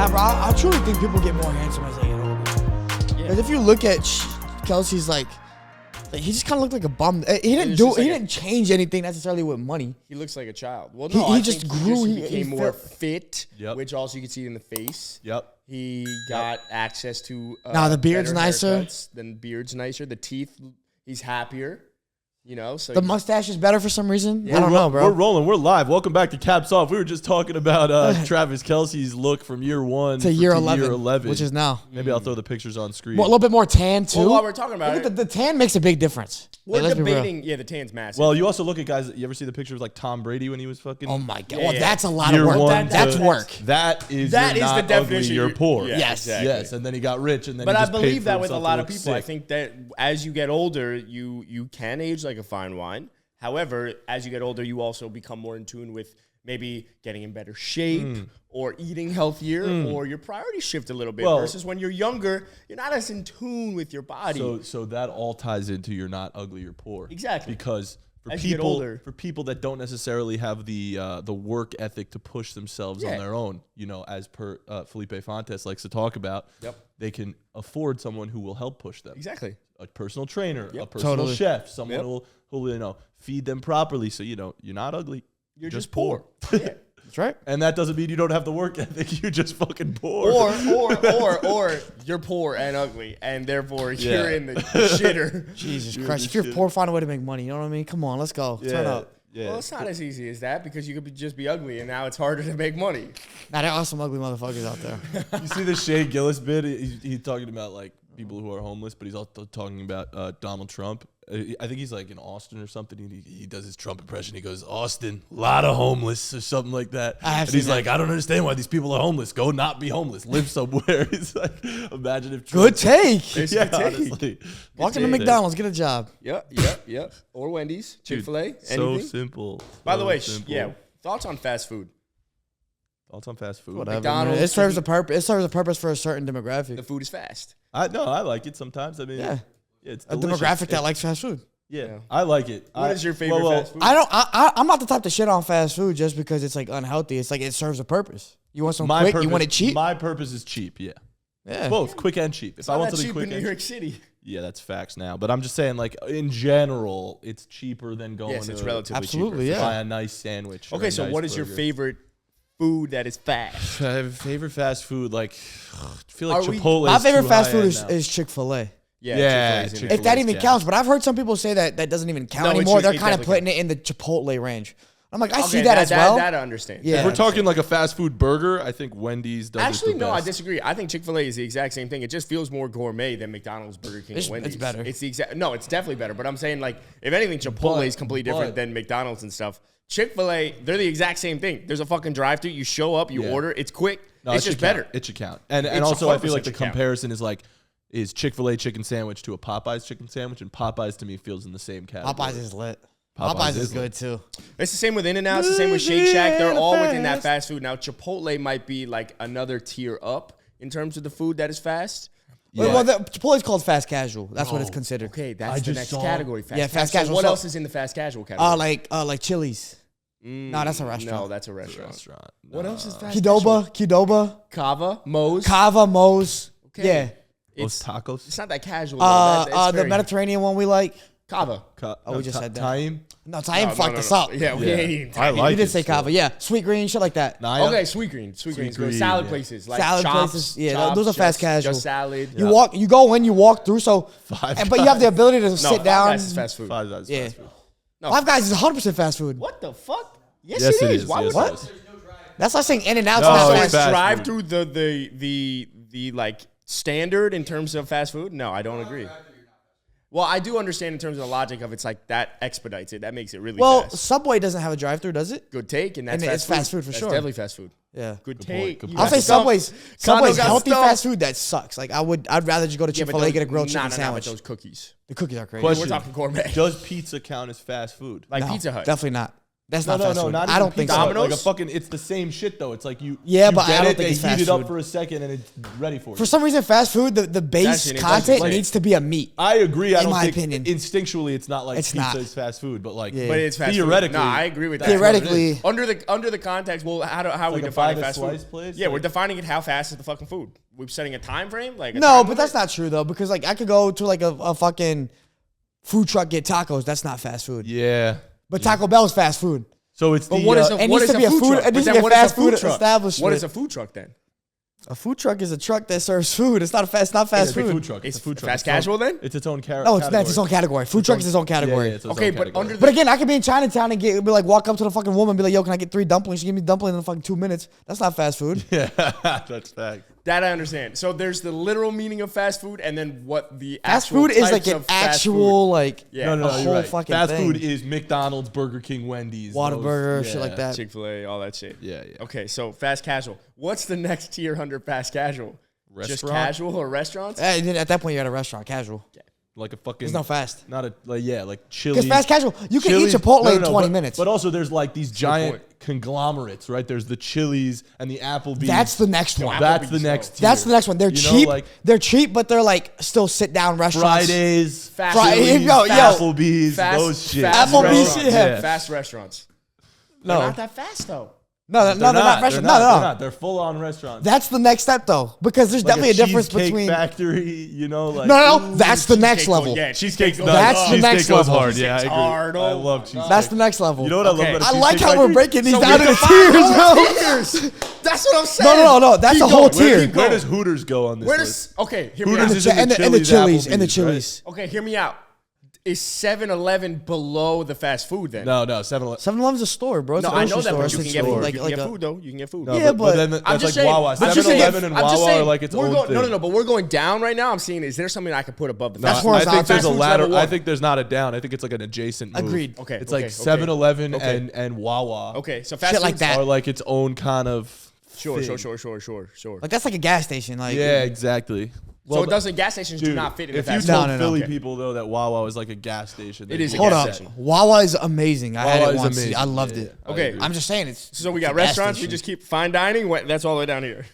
Nah, bro, I truly think people get more handsome as they get older. Because if you look at Kelsey's like he just kind of looked like a bum. He didn't change anything necessarily with money. He looks like a child. Well, no, he just grew. He became more fit, Yep. which also you can see in the face. Yep. He got access to now the beard's nicer. The beard's nicer. The teeth, he's happier. You know, so the mustache is better for some reason. Yeah. I don't know, bro. We're rolling. We're live. Welcome back to Caps Off. We were just talking about Travis Kelce's look from year 1 to year 11, which is now. Maybe I'll throw the pictures on screen. A little bit more tan too. Well, while we're talking about it, the tan makes a big difference. We're debating. Yeah, the tan's massive. Well, you also look at guys. You ever see the picture of like Tom Brady when he was fucking? Oh my god! Well, that's a lot of work. That's work. That is the definition. Ugly, you're poor. Yeah, yes, exactly. yes. And then he got rich, and then. But he I just believe that with a lot of people. Sick. I think that as you get older, you can age like a fine wine. However, as you get older, you also become more in tune with maybe getting in better shape or eating healthier or your priorities shift a little bit versus when you're younger, you're not as in tune with your body. So that all ties into you're not ugly, you're poor. Exactly. Because as for people that don't necessarily have the work ethic to push themselves on their own, you know, as per Felipe Fontes likes to talk about, they can afford someone who will help push them. Exactly. A personal trainer, a personal chef, someone who'll you know feed them properly. So you know you're not ugly, you're just poor. Yeah, that's right. And that doesn't mean you don't have the work ethic. You're just fucking poor. Or you're poor and ugly, and therefore you're in the shitter. Jesus Christ! If you're poor, find a way to make money. You know what I mean? Come on, let's go. Turn up. Yeah. Well, it's not as easy as that because you could just be ugly, and now it's harder to make money. Now there are some ugly motherfuckers out there. You see the Shea Gillis bit? He's talking about like people who are homeless, but he's also talking about Donald Trump. I think he's like in Austin or something. He does his Trump impression. He goes, "Austin, a lot of homeless," or something like that. And he's like, "I don't understand why these people are homeless. Go not be homeless. Live somewhere." It's like, imagine if Trump. Good take. Yeah, honestly. Walk into McDonald's, get a job. Yep. Or Wendy's, Chick-fil-A, so simple. By the way, thoughts on fast food? Thoughts on fast food? Whatever, McDonald's. it serves a purpose. It serves a purpose for a certain demographic. The food is fast. I like it sometimes. I mean, it's a delicious. demographic that likes fast food. Yeah, I like it. What is your favorite fast food? I'm not the type to shit on fast food just because it's like unhealthy. It's like it serves a purpose. You want some quick? You want it cheap? My purpose is cheap. Yeah. Both quick and cheap. If I want something quick in New York City. Yeah, that's facts now. But I'm just saying, like in general, it's cheaper than going. Yes, it's relatively absolutely cheaper. Yeah. Buy a nice sandwich. Okay, so what is your favorite food that is fast? Favorite fast food? Like, I feel like Chipotle. My favorite fast food is Chick-fil-A. Yeah, if that even counts. But I've heard some people say that doesn't even count anymore. They're kind of putting it in the Chipotle range. I'm like, I see that as well. That I understand. Yeah. If we're talking like a fast food burger, I think Wendy's does Actually, it the no, best. I disagree. I think Chick-fil-A is the exact same thing. It just feels more gourmet than McDonald's, Burger King, and Wendy's. It's better. It's the exact. No, it's definitely better. But I'm saying, like, if anything, Chipotle is completely different than McDonald's and stuff. Chick-fil-A, they're the exact same thing. There's a fucking drive-thru. You show up, you order. It's quick. No, it's just better. It should count. And also, I feel like the comparison is Chick-fil-A chicken sandwich to a Popeyes chicken sandwich, and Popeyes to me feels in the same category. Popeyes is lit. Popeyes is good too. It's the same with In-N-Out. It's the same with Shake Shack. They're all within that fast food. Now, Chipotle might be like another tier up in terms of the food that is fast. Yeah. Well, Chipotle is called fast casual. That's what it's considered. Okay, that's the next category. Fast casual. So what else is in the fast casual category? Like Chili's. No, that's a restaurant. No, that's a restaurant. No. What else is fast casual? Qdoba. Kava, Moe's. Okay. Yeah. Those tacos. It's not that casual. The Mediterranean one we like. Kava. We just said that. Taim. No, Taim fucked us up. Yeah, we ain't eating Taim. I like You did say Kava. Yeah. Sweet green, shit like that. Okay, sweet green. Sweet green. Salad places. Like salad chops, places. Yeah, those are fast casual. Just salad. You go in, you walk through, but you have the ability to sit down. Five Guys is fast food. Five Guys is fast food. No. Five Guys is 100% fast food. What the fuck? Yes, it is. is. Why would what? That's like saying In-N-Out's No, not it's fast. drive through the like standard in terms of fast food? No, I don't agree. Well, I do understand in terms of the logic of it's like that expedites it. That makes it really fast. Subway doesn't have a drive-through, does it? Good take, and that's it's fast food for that's sure. Definitely fast food. Yeah. Good take. I'll say Subway's healthy fast food that sucks. Like I'd rather just go to Chick-fil-A get a grilled chicken sandwich. But those cookies. The cookies are crazy. Question. We're talking gourmet. Does pizza count as fast food? Like Pizza Hut. Definitely not. That's not fast food. Not I don't think so. Domino's? Like a fucking, it's the same shit though. It's like you. Yeah, you but I get don't it, think it's they fast heat it up food. for a second and it's ready for you. For some reason, fast food, the base Actually, it doesn't content say. needs to be a meat. I agree. I In don't my think opinion. instinctually it's not like It's pizza not. is fast food, but like Yeah. But it's fast theoretically. food. No, I agree with that. Theoretically, Under the context, well, how are we like a defining by the fast slice food? place? Yeah, Like- we're defining it. How fast is the fucking food? We're setting a time frame. Like no, but that's not true though, because like I could go to like a fucking food truck get tacos. That's not fast food. Yeah. But Taco Bell's fast food. So it's But the. what is it what needs is to be a food food- truck? it But needs to then be a what is fast food food truck? establishment. What is a food truck then? A food truck is a truck that serves food. It's not a fast. Not fast It's a food. food truck. It's a food truck. fast It's its own- casual then? It's its own category. No, it's not. It's its own category. Food truck is its own category. Yeah, it's its Okay, own but category. under the But again, I could be in Chinatown and be like, walk up to the fucking woman and be like, "Yo, can I get 3 dumplings?" She give me dumplings in fucking 2 minutes. That's not fast food. Yeah, that's fact. That I understand. So there's the literal meaning of fast food, and then what the Fast actual food is types like an of fast actual like Yeah. No, a you're whole right. fucking Fast thing. food is McDonald's, Burger King, Wendy's, Whataburger, those- shit like yeah. that. Chick-fil-A, all that shit. Yeah, yeah. Okay, so fast casual. What's the next tier under fast casual? Just Restaurant? casual or restaurants? And then at that point, you're at a restaurant, casual. Like a fucking. It's not fast. Not a like like Chili's. Because fast casual, you can Chili's- eat Chipotle no, in 20 but, minutes. But also, there's like these giant point. conglomerates, right? There's the Chili's and the Applebee's. That's the next one. That's the Applebee's, next. That's tier. the next one. They're You know, cheap. like They're cheap, but they're like still sit down restaurants. Fridays, Fast Friday- Chili's, yo, Applebee's, fast, those shit. fast Applebee's, restaurants. yeah. Fast restaurants. No. They're not that fast though. No, they're not They're restaurants. not, No, they're no. not. They're full on restaurants. That's the next step though, because there's Like definitely a difference Cheesecake between. Factory, you know, like No. That's the next Cheesecake goes- level. Yeah, Cheesecake's goes nuts. That's the Cheesecake next goes level. hard. Yeah, I agree. hard. I Oh love my cheesecake. That's the next level. You know what I love Okay. about a I like Cheesecake how we're Factory? breaking these So down we're into defining tiers, whole bro. tiers. That's what I'm saying. No. That's Keep a whole going. tier. Keep Where going. does Hooters go on this Where list? does okay? Hear me Hooters out. is in the And the Chili's, Chili's. And the Applebee's, Chili's. Okay, hear me out. Is 7-Eleven below the fast food then? Right? No, 7-Eleven. 7-Eleven's a store, bro. It's No, a I grocery know that, store. but It's you a can get store. food. Like You can get a- food though. You can get food. No, Yeah, but then I'm that's just like saying. Wawa. I'm just saying. 7-Eleven and I'm just Wawa saying, are like its we're own going, thing. No. But we're going down right now. I'm seeing. Is there something I could put above the No, fast That's food? more I think horizontal. there's a Fast food's ladder. level I one. think there's not a down. I think it's like an adjacent move. Agreed. Okay. It's like okay. 7-Eleven Okay. and Wawa. Okay, so fast Shit like foods that. Are like its own kind of Sure. thing. Like that's like a gas station. Like Yeah, exactly. So it doesn't. Gas stations do not fit in the If you fast told food. No, Philly okay. people though that Wawa is like a gas station, It is a they'd Hold gas up. station. Wawa is amazing. I had Wawa it is once. amazing. I loved Yeah, it. I Okay. agree. I'm just saying it's. So we got it's a gas restaurants. We station. just keep fine dining. That's all the way down here.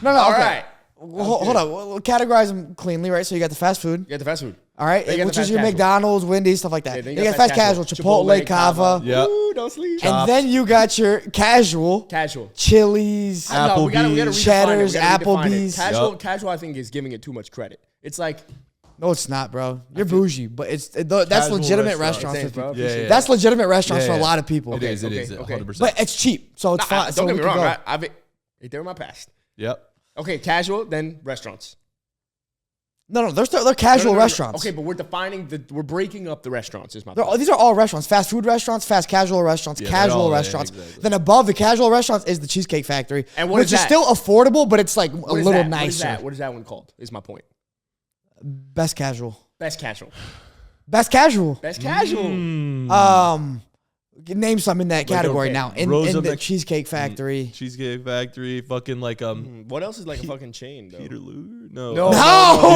No. All okay. right. Well, hold on. We'll categorize them cleanly, right? So you got the fast food. You got the fast food. All right, Then you got which the is fast your casual. McDonald's, Wendy's, stuff like that. Okay, then you got fast casual, Chipotle, Kava, Yeah. Ooh, don't sleep. and then you got your casual, Casual. Chili's. No, we gotta redefine it. Cheddar's, We gotta redefine it. Applebee's. Casual, I think, is giving it too much credit. It's like No, it's not, bro. You're bougie, but that's Casual legitimate restaurant. restaurants. Thanks, for bro. people. Yeah, yeah. That's legitimate restaurants for a Yeah. lot of people. It is. It okay, is. okay. 100%. But it's cheap, so it's fine. So don't get we me can wrong. go. I've they're in my past. Yep. Okay, casual, then restaurants. No, they're casual No. restaurants. Okay, but we're breaking up the restaurants. Is my point. These are all restaurants: fast food restaurants, fast casual restaurants, Yeah, casual they're all- yeah, restaurants. exactly. Then above the casual restaurants is the Cheesecake Factory, And what which is is that? still affordable, but it's like a What is little that? nicer. What is that one called? Is my point. Best casual. Best casual. Best casual. Best casual. Name some in that category okay. now. In Rosa the Mc- Cheesecake Factory. Cheesecake Factory, fucking like What else is like a fucking chain though? Peter Luger? No. No.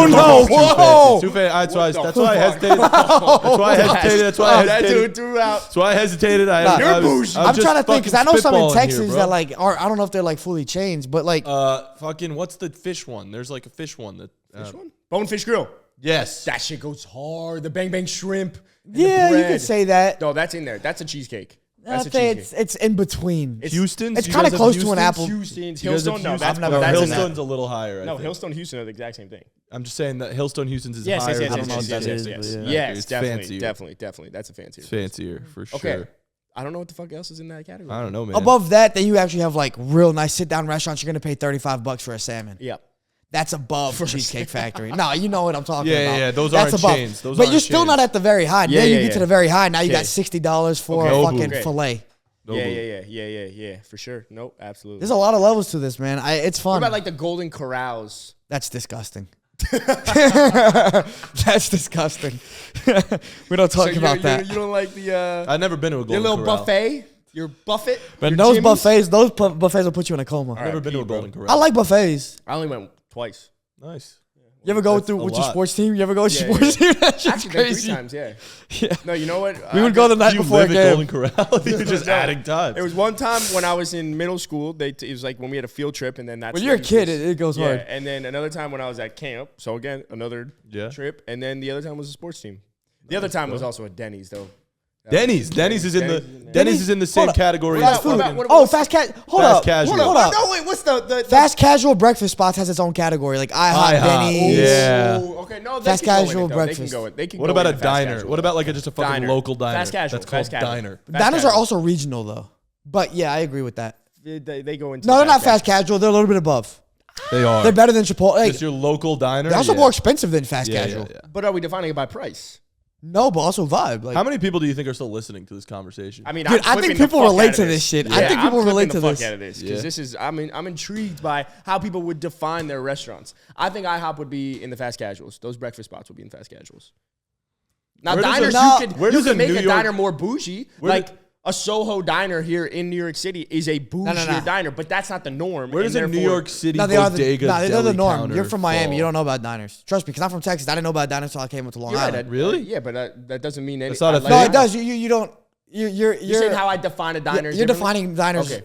No, whoa. Too fancy. That's What why I the hesitated. That's why I hesitated. That's why I That hesitated. dude threw out. That's why I hesitated. You're bougie. I'm trying to think because I know some in spitballing Texas here, bro. that like are I don't know if they're like fully changed, but like Fucking what's the fish one? There's like a fish one that. Which one? Bonefish Grill. Yes. That shit goes hard. The bang bang shrimp. and the yeah, you bread. could say that. No, that's in there. That's a cheesecake. That's a I'd say cheesecake. it's in between. Houston's. It's You kinda guys have close to an Houston's? apple. Houston's, You guys have Hillstone. No, Houston? that's I've No, never that's in been there. Hillstone's a little higher. I No, think. Hillstone, Houston are the exact same thing. I'm just saying that Hillstone Houston's is Yes, higher. yes, than yes, know what yes, that yes, is, yes, but yes. yeah. Yes, It's definitely, fancier. definitely. That's a fancier. It's fancier for sure. Okay. I don't know what the fuck else is in that category. I don't know, man. Above that, then you actually have like real nice sit down restaurants. You're gonna pay $35 for a salmon. Yep. That's above Cheesecake Factory. No, you know what I'm talking Yeah, about. yeah, those That's aren't above. chains. Those but aren't you're still not chains. at the very high. Yeah, then you yeah, get yeah. to the very high. Now you Okay. got $60 for Okay. a Nobu. fucking Okay. fillet. Yeah, for sure. Nope, absolutely. There's a lot of levels to this, man. It's What fun. about like the Golden Corrals? That's disgusting. That's disgusting. We don't talk about that. You don't like the I've never been to a your Golden little Corral. buffet? Your buffet? But Your those Jimmy's? buffets will put you in a coma. I've never been to a Pete, bro. Golden Corral. I like buffets. I only went twice. Nice. You ever go That's through a with your lot. sports team? You ever go with your Yeah, sports team? That shit's Actually, been crazy. 3 times, yeah. Yeah. No, you know what? We would go the night You before a live at game. Golden Corral. You're just adding time. It was one time when I was in middle school. It was like when we had a field trip, and then that's When you're a when kid, was- it goes yeah. hard. And then another time when I was at camp. So again, another trip, and then the other time was a sports team. The other time was also at Denny's though. Denny's is in the same Hold up. category Fast as food. fucking- Oh, fast casual. Hold Fast up. casual. Hold up. No, wait. What's the Fast casual breakfast spots has its own category, like IHOP, Denny's. Yeah. Ooh, okay, no. They Fast can go in casual it, though. breakfast. They can go in. They can What go about a into fast diner? casual. What about like just a fucking Diner. local diner? Fast casual. That's called Fast casual. diner. Fast Diners casual. are also regional though. But yeah, I agree with that. They go into. No, they're not fast casual. They're a little bit above. They are. They're better than Chipotle. Like, Just your local diner. they're also yeah. more expensive than fast Yeah, casual. yeah. But are we defining it by price? No, but also vibe. Like, How many people do you think are still listening to this conversation? I mean, Dude, I I'm think flipping the people fuck relate out of to this shit. Yeah, I think people I'm relate flipping to the this. fuck out of this because Yeah. this is. I'm intrigued by how people would define their restaurants. I think IHOP would be in the fast casuals. Those breakfast spots would be in fast casuals. Now Where does diners, a- where you does a could make New a York- diner more bougie. where Like a Soho diner here in New York City is a bougier no. diner, but that's not the norm. Where and does a New therefore- York City No, they are bodega they're the deli norm. counter You're from Miami. fall? You don't know about diners. Trust me, because I'm from Texas. I didn't know about diners until I came up to Long You're right, Island. Really? Yeah, but that doesn't mean anything. not a No, thing. it does. You don't. You're saying how I define a diner. You're differently? defining diners Okay.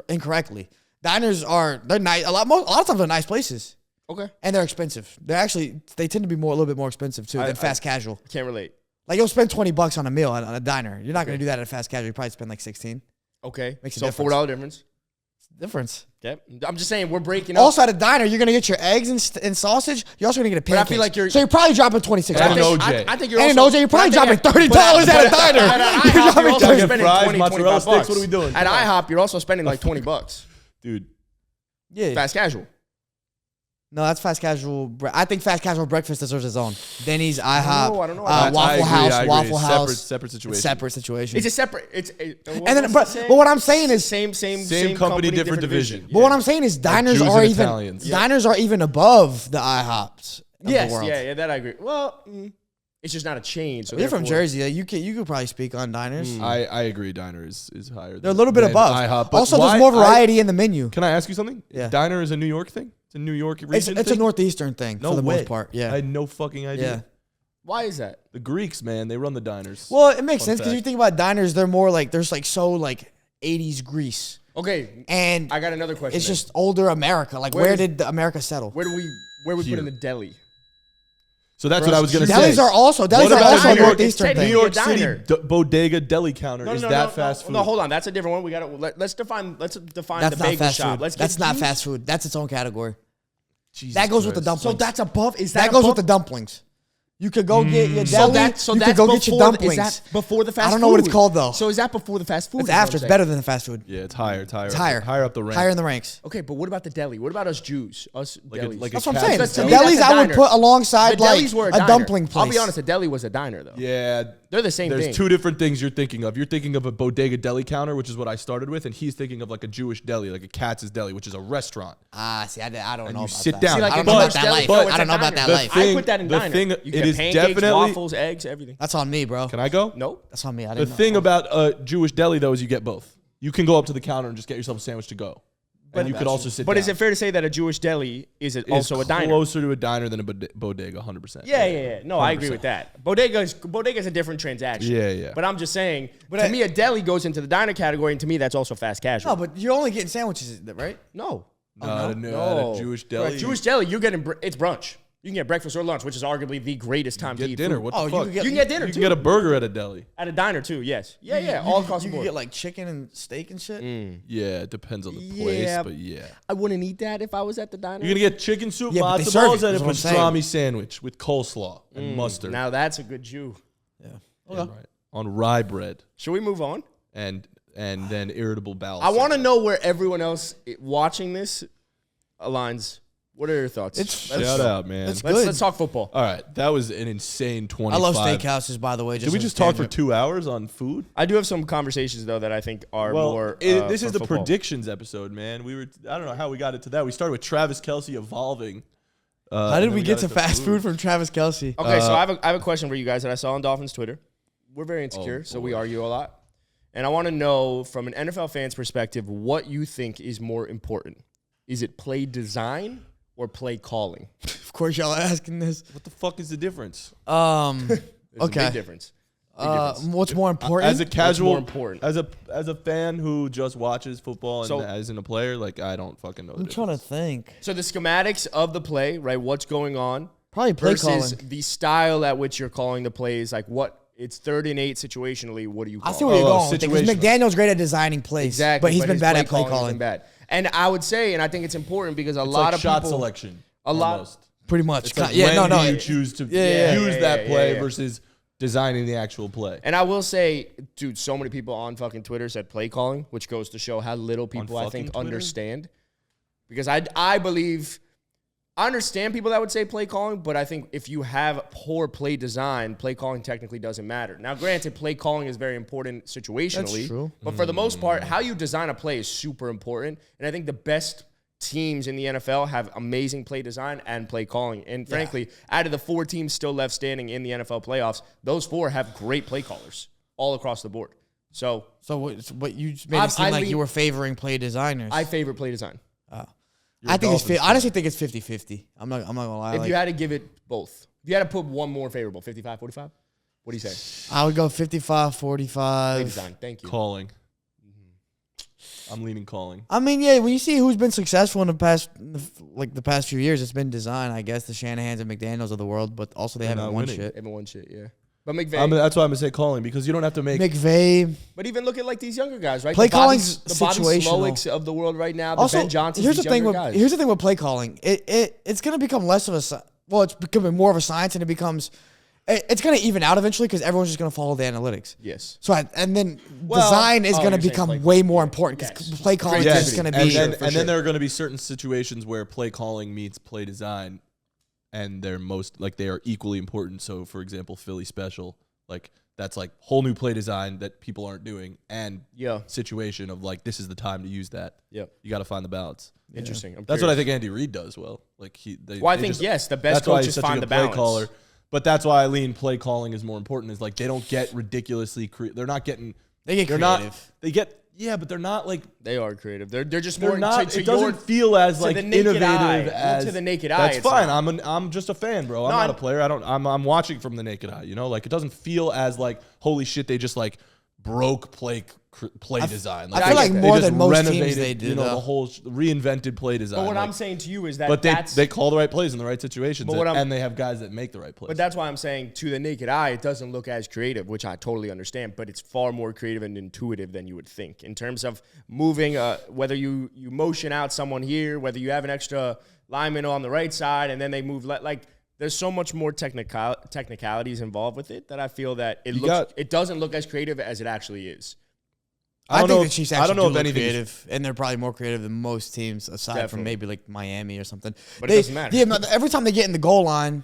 incorrectly. Diners are nice. A lot of times they're nice places, Okay, and they're expensive. They tend to be a little bit more expensive too than fast casual. can't relate. Like you'll spend $20 on a meal on a diner. You're not going to do that at a fast casual. You probably spend like 16. Okay, Makes a so difference. $4 difference. Difference. Yep. I'm just saying we're breaking up. Also at a diner, you're going to get your eggs and sausage. You're also going to get a But I pancake. feel like you're- so you're probably dropping $26. And I an think, OJ. I think you're And also, an OJ, you're probably but I think dropping $30 at a diner. At You're IHOP, dropping you're also 30. spending Fries, 20, mozzarella 25 sticks, bucks. what are we doing? At Come on. IHOP, you're also spending like $20. Dude. Yeah. Fast casual. No, that's fast casual. I think fast casual breakfast deserves its own. Denny's, IHOP, I don't know. I Waffle House, Waffle House. Separate situation. It's separate situation. It's a separate. and then, but what I'm saying is, same company, different division. but what I'm saying is, diners Jews are and even Italians. diners are even above the IHOPs of Yes, the world. yeah, that I agree. Well, it's just not a chain. So You're from therefore- Jersey. You could probably speak on diners. I agree. Diner is higher. They're a little bit than above. IHOP, but Also, why- there's more variety in the menu. Can I ask you something? Yeah. Diner is a New York thing. It's a New York region. It's a thing? northeastern thing No for the way. most part. Yeah. I had no fucking idea. Yeah. Why is that? The Greeks, man, they run the diners. Well, it makes Fun sense because fact. you think about diners, they're more like there's like so like 80s Greece, Okay, and I got another question. it's then. just older America. Like Where where does- did America settle? where we put Here. in the deli? So that's For what I us was gonna Jews- say. Delis are also What about a New York- northeastern it's New thing. York- York City diner. bodega deli counter. Is that fast food? No, hold on. That's a different one. We got to let's define. Let's define That's the not bagel fast shop. food. Let's That's get not Jews. fast food. That's its own category. Jesus That goes with the Christ. dumplings. So that's above. Is that that goes above? with the dumplings. You could go get your So deli. that's you could go get your before- dumplings. Is that before the fast food? I don't know what it's called though. So is that before the fast food? It's is what after. I'm It's saying? better than the fast food. Yeah, it's higher. It's higher. It's higher. Higher up the rank. Higher in the ranks. Okay, but what about the deli? What about us Jews? Us Like a- delis? like a That's what I'm Cats saying. Because to The me, that's delis a I would diner. put alongside The like delis were a diner. dumpling place. I'll be honest. A deli was a diner though. Yeah. They're the same There's thing. two different things you're thinking of. You're thinking of a bodega deli counter, which is what I started with, and he's thinking of like a Jewish deli, like a Katz's Deli, which is a restaurant. See, I don't And know you about sit that. down. See, like I a don't know about Jewish that deli, life. no, it's I don't a know about diner. that life. I put that in The diner. thing- You it get is pancakes, definitely- waffles, eggs, everything. That's on me, bro. Can I go? Nope. That's on me. I The didn't know. thing about a Jewish deli, though, is you get both. You can go up to the counter and just get yourself a sandwich to go. And you could also sit But down. is it fair to say that a Jewish deli is also a diner? Closer to a diner than a bodega, 100%. Yeah. No, I agree with that. Bodega is a different transaction. Yeah. But I'm just saying, to me, a deli goes into the diner category, and to me, that's also fast casual. No, but you're only getting sandwiches, right? No. Not at No. a Jewish For deli. a Jewish deli, you're getting it's brunch. You can get breakfast or lunch, which is arguably the greatest time to Get eat dinner. food. What the Oh, you fuck? could You can get dinner You too. can get a burger at a deli. At a diner too. Yes. Yeah. All across the You board. could get like chicken and steak and shit. Yeah, it depends on the place, Yeah. but yeah. I wouldn't eat that if I was at the diner. You're going to get chicken soup, Yeah, but they matzo serve balls, it, and a is what I'm saying. pastrami sandwich with coleslaw and mustard. Now that's a good Jew. Yeah. Yeah, right. On rye bread Should we move on? and then irritable bowel. I want to syndrome. know where everyone else watching this aligns. What are your thoughts? Shout out, man. It's good. Let's talk football. All right, that was an insane 25. I love steakhouses, by the way. Did we as just a talk for tangent. 2 hours on food? I do have some conversations though that I think are more. This for is the football. predictions episode, man. I don't know how we got it to that. We started with Travis Kelce evolving. How did we get to fast food from Travis Kelce? Okay, so I have a question for you guys that I saw on Dolphins Twitter. We're very insecure, so we argue a lot, and I want to know from an NFL fan's perspective what you think is more important. Is it play design or play calling? Of course, y'all are asking this. What the fuck is the difference? There's a Okay. big difference. Big difference. What's more important? As a casual, more important? as a fan who just watches football and So- isn't a player, like I don't fucking know. I'm trying to think. So the schematics of the play, right? What's going on Probably play versus calling. the style at which you're calling the plays. Like what? It's 3rd and 8 situationally. What do you call I see where you're going with it, because situational. McDaniel's great at designing plays. Exactly. But he's been his bad at play has calling. been bad. And I would say, and I think it's important because a It's lot like of shot people, selection. a lot- almost. Pretty much. It's like Yeah, when no. do you choose to Yeah, use that play yeah. versus designing the actual play. And I will say, dude, so many people on fucking Twitter said play calling, which goes to show how little people I fucking think Twitter? understand. Because I believe, I understand people that would say play calling, but I think if you have poor play design, play calling technically doesn't matter. Now, granted, play calling is very important situationally. That's true. But for the most part, how you design a play is super important. And I think the best teams in the NFL have amazing play design and play calling. And frankly, out of the 4 teams still left standing in the NFL playoffs, those 4 have great play callers all across the board. So what you made it seem like you were favoring play designers. I favor play design. I think it's honestly think it's 50-50. I'm not gonna lie. If you had to give it both, if you had to put one more favorable, 55-45, what do you say? I would go 55-45. Play design. Thank you. Calling. I'm leaning calling. I mean, yeah, when you see who's been successful in the past few years, it's been design. I guess the Shanahans and McDaniels of the world, but also they haven't not won winning. shit. They haven't won shit, yeah. But McVay. That's why I'm gonna say calling, because you don't have to make. McVay. But even look at like these younger guys, right? Play the Bobby calling's situational. Slowicks of the world right now. The Also, Ben Johnsons. here's These the thing younger with guys. here's the thing with play calling. It's gonna become less of a it's becoming more of a science, and it becomes it's gonna even out eventually because everyone's just gonna follow the analytics. Yes. So then design is gonna you're saying become play way more important because Yes. play calling Creativity. is gonna and be. then, for and sure. then there are going to be certain situations where play calling meets play design, and they're they are equally important. So, for example, Philly special, that's like whole new play design that people aren't doing, and situation of this is the time to use that. Yep. You got to find the balance. Interesting. That's what I think Andy Reid does well. I think yes, the best that's why coaches he's such a find good the play balance. caller. But that's why I lean play calling is more important. Is they don't get ridiculously they're not getting They get they're creative. not they get but they're not They are creative. They're just they're more not. to It doesn't feel as to the naked innovative eye. as To the naked eye, That's it's fine. not. I'm just a fan, bro. I'm No, not a I- player. I'm watching from the naked eye. It doesn't feel as holy shit. They just broke play design. I feel like they more just than most teams renovated, they do, the though. whole reinvented play design. But what I'm saying to you is that but that's they call the right plays in the right situations, But what I'm- and they have guys that make the right plays. But that's why I'm saying to the naked eye, it doesn't look as creative, which I totally understand, but it's far more creative and intuitive than you would think in terms of moving, whether you motion out someone here, whether you have an extra lineman on the right side, and then they move, there's so much more technicalities involved with it that I feel that it doesn't look as creative as it actually is. I think the Chiefs actually I don't know do if look anything is- creative, and they're probably more creative than most teams, aside from Definitely. maybe Miami or something. But it doesn't matter. Yeah, every time they get in the goal line,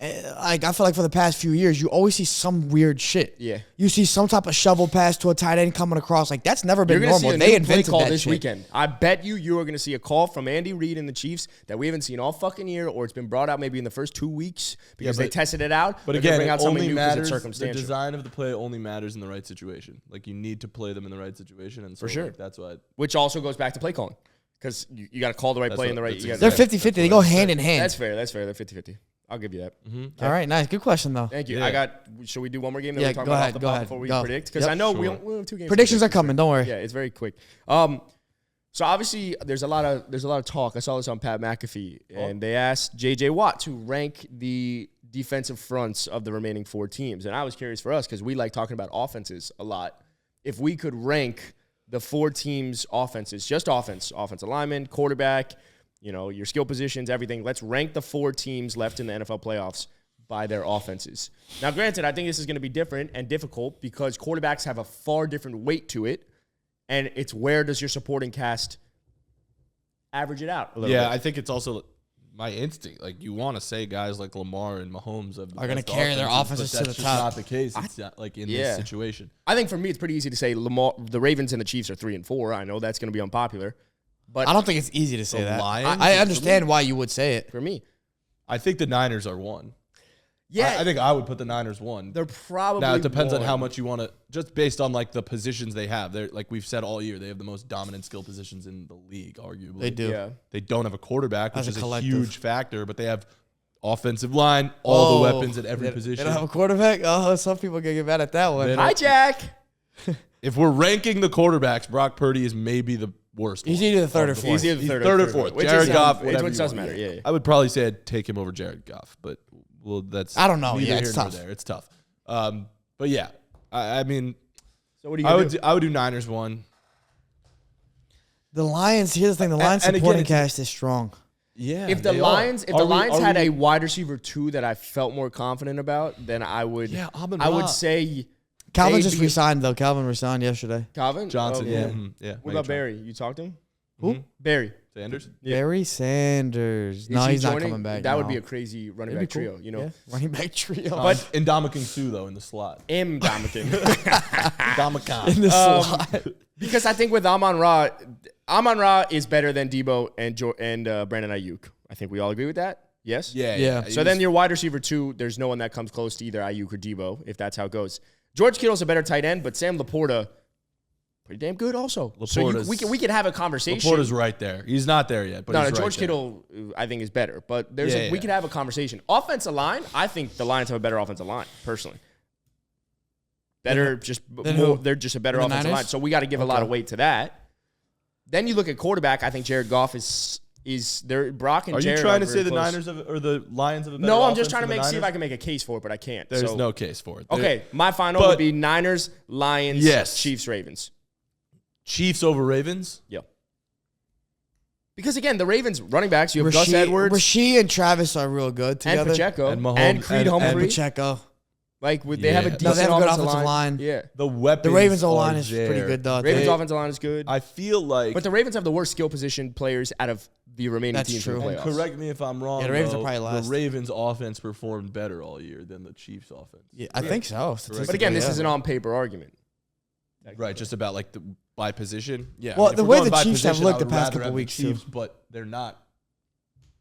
I feel like for the past few years, you always see some weird shit. Yeah. You see some type of shovel pass to a tight end coming across. That's never been You're going to see normal. a They new play invented call that this shit. weekend. I bet you are going to see a call from Andy Reid and the Chiefs that we haven't seen all fucking year, or it's been brought out maybe in the first 2 weeks because they tested it out. But they're again, bring it out something only new because matters. it's The circumstantial. design of the play only matters in the right situation. You need to play them in the right situation, and so For sure. that's why. Which also goes back to play calling because you got to call the right play in the right. that's You gotta- They're exactly- 50-50. They go hand in hand. That's fair. They're 50-50. I'll give you that. All right, nice. Good question, though. Thank you. Yeah. Should we do one more game that Yeah, we're talking go about ahead, off the go top ahead. before we Go. predict? Because Yep. I know we Sure. don't have 2 games. Predictions to are predict. coming. Don't worry. Yeah, it's very quick. So obviously there's a lot of talk. I saw this on Pat McAfee, and they asked J.J. Watt to rank the defensive fronts of the remaining 4 teams. And I was curious for us because we like talking about offenses a lot. If we could rank the 4 teams' offenses, just offensive lineman, quarterback, your skill positions, everything. Let's rank the 4 teams left in the NFL playoffs by their offenses. Now, granted, I think this is going to be different and difficult because quarterbacks have a far different weight to it, and it's where does your supporting cast average it out a little bit. I think it's also my instinct. You want to say guys like Lamar and Mahomes are Are gonna carry their offenses to but the that's just top. not the case. It's not, in this situation. I think for me, it's pretty easy to say the Ravens and the Chiefs are 3 and 4. I know that's going to be unpopular, but I don't think it's easy to say The that. Lions? I understand why you would say it. for me, I think the Niners are 1. yeah, I think I would put the Niners 1. they're probably Now it depends on one. how much you want to, just based on the positions they have. They're we've said all year, they have the most dominant skill positions in the league, arguably. They do. Yeah. They don't have a quarterback, which As a is a collective. huge factor, but they have offensive line, all the Oh, weapons at every They position. don't have a quarterback? Oh, some people get mad at that one. They Hi, Jack. If we're ranking the quarterbacks, Brock Purdy is maybe the worst. He's one. either the third or fourth. He's either He's third third or or fourth. Which Jared is, Goff, whatever which you doesn't want. matter. Yeah. I would probably say I'd take him over Jared Goff, but that's I don't know. neither Yeah, here it's nor tough. there. It's tough. But yeah, I mean, So what do you do? I would do Niners 1. The Lions, here's the thing. The Lions and again, supporting it's- cast is strong. Yeah. If the they Lions, are. if the Are we- Lions are had we- a wide receiver 2 that I felt more confident about, then I would. Yeah, Amon I Ra. would say Calvin they'd just be- resigned, though. Calvin resigned yesterday. Calvin Johnson, Okay. yeah, yeah. What about Barry? You talked to him? Who? Barry. Sanders? Yeah. Barry Sanders. Is No, he he's not joining? coming back. That would no. be a crazy running It'd back be cool. trio. You know, Yeah, running back trio. But and Ndamukong Suh though in the slot. M. Dominican. Ndamukong. in the slot. Because I think with Amon Ra is better than Debo and Brandon Ayuk. I think we all agree with that. Yes. Yeah. So then your wide receiver 2, there's no one that comes close to either Ayuk or Debo, if that's how it goes. George Kittle's a better tight end, but Sam Laporta, pretty damn good also. Laporta's- We can have a conversation. Laporta's right there. He's not there yet, but No, he's right George there. Kittle, I think, is better. But we Yeah. could have a conversation. Offensive line, I think the Lions have a better offensive line, personally. Better, Then who? they're just a better The offensive Niners? line. So we got to give a lot Okay. of weight to that. Then you look at quarterback. I think Jared Goff is there. Brock and Are Jared you trying to very say the close. Niners or the Lions of a better No, I'm offense just trying to than the see if Niners? I can make a case for it, but I can't. There's So- no case for it. Okay, my final But- would be Niners, Lions, Yes. Chiefs, Ravens. Chiefs over Ravens. Yeah. Because again, the Ravens running backs, you have Gus Edwards Rasheed and Travis are real good and together. Pacheco And Mahomes and Creed and Humphrey. Pacheco. Like they have a Yeah. decent No, they have a good offensive offensive line. Yeah. The weapons. The Ravens are O-line is pretty there. good, though. Ravens They- offensive line is good. I feel like. But the Ravens have the worst skill position players out of the remaining That's teams in the true. and playoffs. correct me if I'm wrong. Yeah, the Ravens are though, probably last. The Ravens offense performed better all year than the Chiefs offense. Yeah, I think so. But again, this yeah. is an on-paper argument. Right, just about like the by position. Yeah. Well, if the we're way going the by Chiefs have position, looked I the would past rather couple have the weeks, too. Chiefs, but they're not.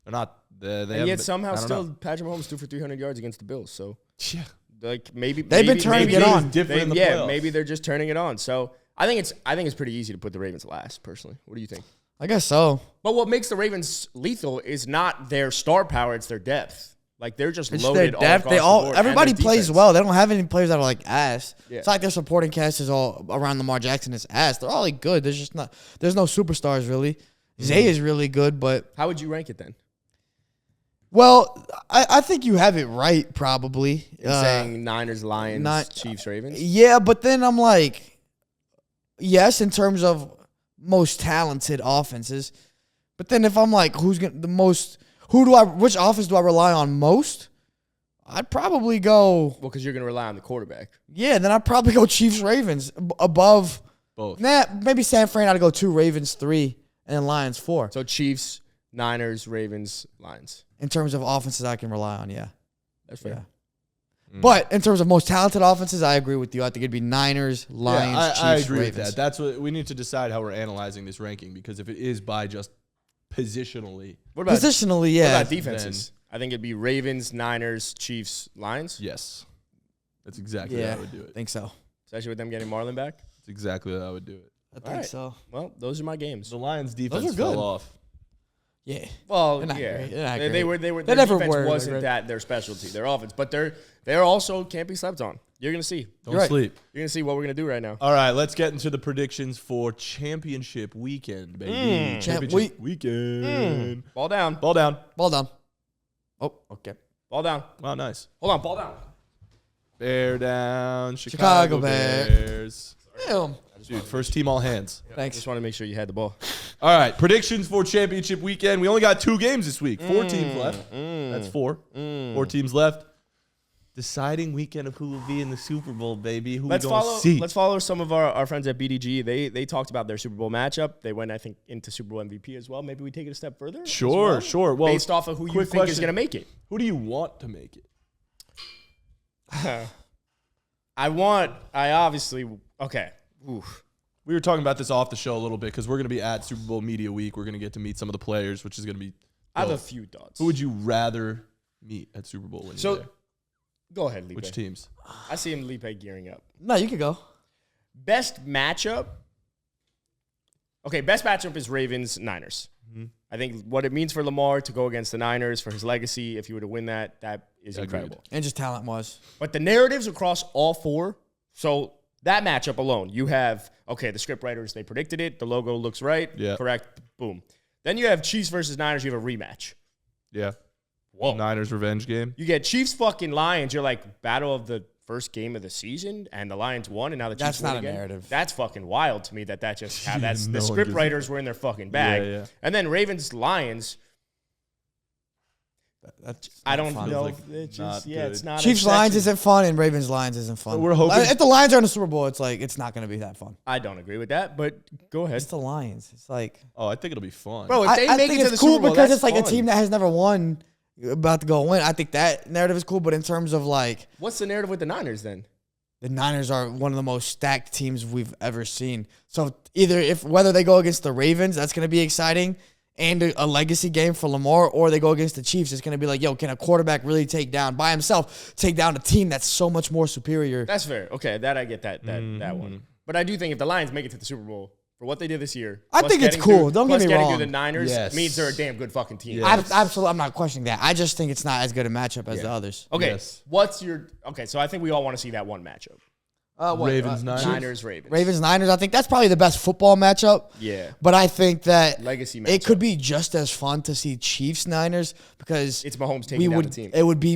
They're not. They And haven't yet been- somehow I don't still know. Patrick Mahomes threw for 300 yards against the Bills. So Yeah. like maybe They've been turning maybe it on. Different in the yeah, playoffs. maybe they're just turning it on. So I think it's pretty easy to put the Ravens last. Personally, what do you think? I guess so. But what makes the Ravens lethal is not their star power; it's their depth. Like they're just It's loaded. their depth. All They across all the board, everybody and their plays defense. well. They don't have any players that are like ass. Yeah. It's not like their supporting cast is all around Lamar Jackson is ass. They're all like good. There's no superstars really. Zay is really good, but How would you rank it then? well, I think you have it right probably. Saying Niners, Lions, Ni- Chiefs, Ravens. Yeah, but then I'm like, yes, in terms of most talented offenses. But then if I'm like, which offense do I rely on most? I'd probably go, Well, because you're going to rely on the quarterback. yeah, then I'd probably go Chiefs Ravens above. Both. Maybe San Fran, I'd go 2, Ravens 3, and then Lions 4. So Chiefs, Niners, Ravens, Lions. In terms of offenses I can rely on, yeah. That's fair. Yeah. But in terms of most talented offenses, I agree with you. I think it'd be Niners, Lions, Yeah, Chiefs, I agree Ravens. with that. That's what we need to decide how we're analyzing this ranking because if it is by just positionally, What about Positionally, What yeah. about defenses? I think it'd be Ravens, Niners, Chiefs, Lions. yes, that's exactly how Yeah, I would do I it. think so. Especially with them getting Marlon back. That's exactly how I would do it. I think right. so. Well, those are my games. The Lions' defense are good. fell off. Yeah. Well, They're not yeah, great. They're not they were. They Their never defense were, wasn't like, that their specialty, their offense, but they're also can't be slept on. You're gonna see. Don't You're right. sleep. You're gonna see what we're gonna do right now. All right, let's get into the predictions for championship weekend, baby. Championship weekend. Ball down. Ball down. Ball down. Oh, okay. Ball down. Wow, nice. Hold on. Ball down. Bear down. Chicago Chicago Bear. Bears. Damn. Dude, first team all hands. Thanks. Just want to make sure you had the ball. All right, predictions for championship weekend. We only got 2 games this week. 4 teams left. That's 4. 4 teams left. Deciding weekend of who will be in the Super Bowl, baby. Who Let's we gonna follow. see? Let's follow some of our friends at BDG. They talked about their Super Bowl matchup. They went, I think, into Super Bowl MVP as well. Maybe we take it a step further. as Sure, well, sure. Well, based off of who you quick think is question. gonna make it. Who do you want to make it? I obviously okay. Oof. We were talking about this off the show a little bit because we're going to be at Super Bowl Media Week. We're going to get to meet some of the players, which is going to be I have a dope. few thoughts. Who would you rather meet at Super Bowl when you're there? Go ahead, Lipe. Which teams? I see him Lipe gearing up. No, you could go. Best matchup. Okay, best matchup is Ravens Niners. I think what it means for Lamar to go against the Niners, for his legacy, if he were to win that is incredible. And just talent-wise. But the narratives across all four, so that matchup alone, you have, okay, the script writers, they predicted it. The logo looks right. Yeah. Correct. Boom. Then you have Chiefs versus Niners. You have a rematch. Yeah. Whoa. Niners revenge game. You get Chiefs fucking Lions. You're like, battle of the first game of the season, and the Lions won, and now the Chiefs That's won not again. a narrative. That's fucking wild to me that just Yeah, that's no the one script just- writers were in their fucking bag. Yeah. And then Ravens Lions. That's I don't fun. know. like It's not just, yeah, good. it's not. Chiefs as Lions sexy. isn't fun, and Ravens Lions isn't fun. But we're hoping- If the Lions are in the Super Bowl, it's like it's not going to be that fun. I don't agree with that, but go ahead. It's the Lions. It's like Oh, I think it'll be fun. Bro, if I they make think it to it's the cool Super Bowl, because that's it's like a fun. team that has never won about to go win. I think that narrative is cool, but in terms of like What's the narrative with the Niners then? the Niners are one of the most stacked teams we've ever seen. So whether they go against the Ravens, that's going to be exciting and a legacy game for Lamar, or they go against the Chiefs, it's going to be like, yo, can a quarterback really take down a team that's so much more superior? That's fair. Okay, that I get that one. But I do think if the Lions make it to the Super Bowl for what they did this year, I plus think it's getting cool. through- Don't get plus me getting wrong. through the Niners Yes. means they're a damn good fucking team. Yeah. Absolutely, I'm not questioning that. I just think it's not as good a matchup as the others. Okay, Yes. so I think we all want to see that one matchup. Ravens Niners. Niners, Ravens. Ravens Niners. I think that's probably the best football matchup. Yeah. But I think that Legacy it matchup. could be just as fun to see Chiefs Niners because It's Mahomes taking down the team. It would be